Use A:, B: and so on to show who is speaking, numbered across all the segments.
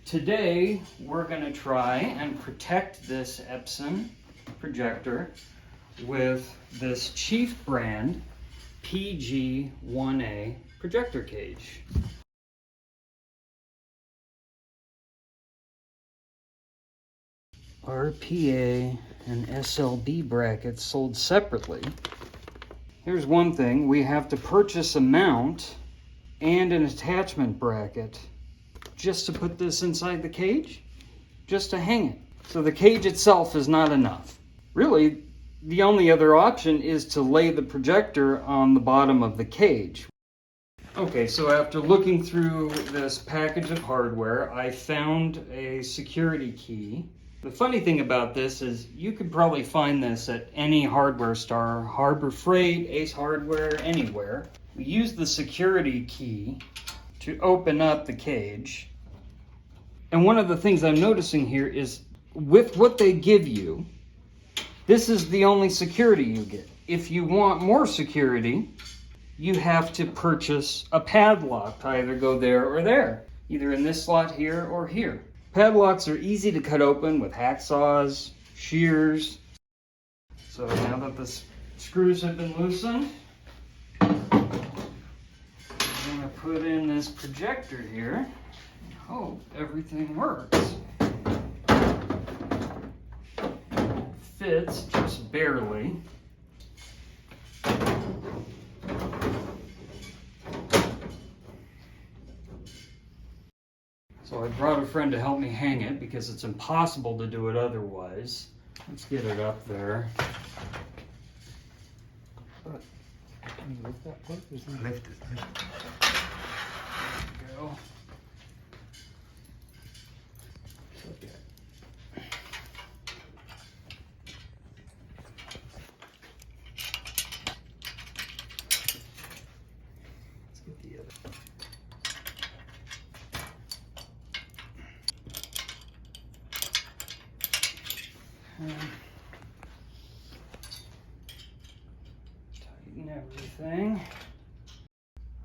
A: Today we're going to try and protect this Epson projector with this Chief brand PG1A projector cage. RPA and SLB brackets sold separately. Here's one thing, we have to purchase a mount and an attachment bracket just to put this inside the cage, just to hang it. So the cage itself is not enough. Really, the only other option is to lay the projector on the bottom of the cage. Okay, so after looking through this package of hardware, I found a security key. The funny thing about this is you could probably find this at any hardware store, Harbor Freight, Ace Hardware, anywhere. We use the security key to open up the cage. And one of the things I'm noticing here is with what they give you, this is the only security you get. If you want more security, you have to purchase a padlock to either go there or there, either in this slot here or here. Padlocks are easy to cut open with hacksaws, shears. So now that the screws have been loosened, I'm going to put in this projector here and hope everything works. It fits just barely. So I brought a friend to help me hang it because it's impossible to do it otherwise. Let's get it up there.
B: Can you lift that part? Lift it.
A: There we go. Okay. Let's get the other. Tighten everything.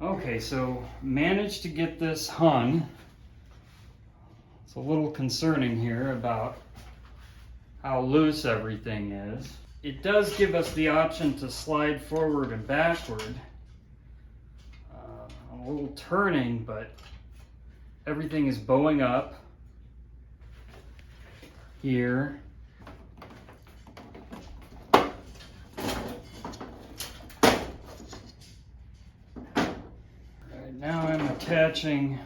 A: Okay, so managed to get this hung. It's a little concerning here about how loose everything is. It does give us the option to slide forward and backward. A little turning, but everything is bowing up here. Now I'm attaching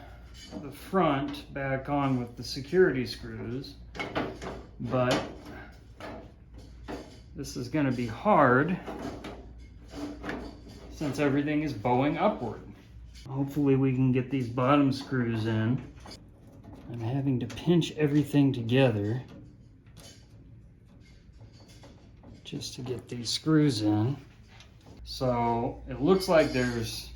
A: the front back on with the security screws, but this is going to be hard since everything is bowing upward. Hopefully we can get these bottom screws in. I'm having to pinch everything together just to get these screws in. So it looks like there's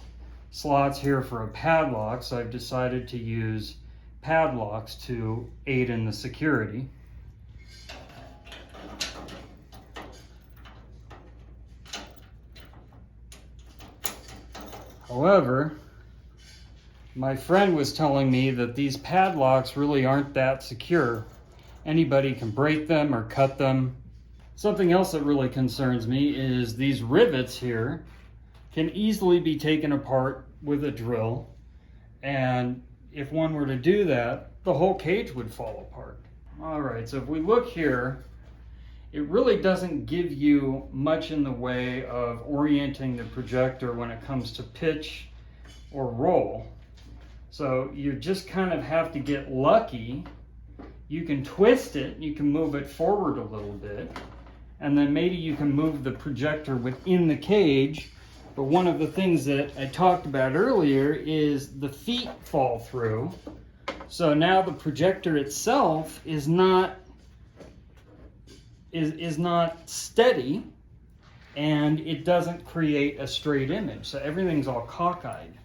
A: slots here for a padlock, so I've decided to use padlocks to aid in the security. However, my friend was telling me that these padlocks really aren't that secure. Anybody can break them or cut them. Something else that really concerns me is these rivets here can easily be taken apart with a drill, and if one were to do that, the whole cage would fall apart. All right, so if we look here, it really doesn't give you much in the way of orienting the projector when it comes to pitch or roll. So you just kind of have to get lucky. You can twist it, you can move it forward a little bit, and then maybe you can move the projector within the cage. But one of the things that I talked about earlier is the feet fall through. So now the projector itself is not steady, and it doesn't create a straight image. So everything's all cockeyed.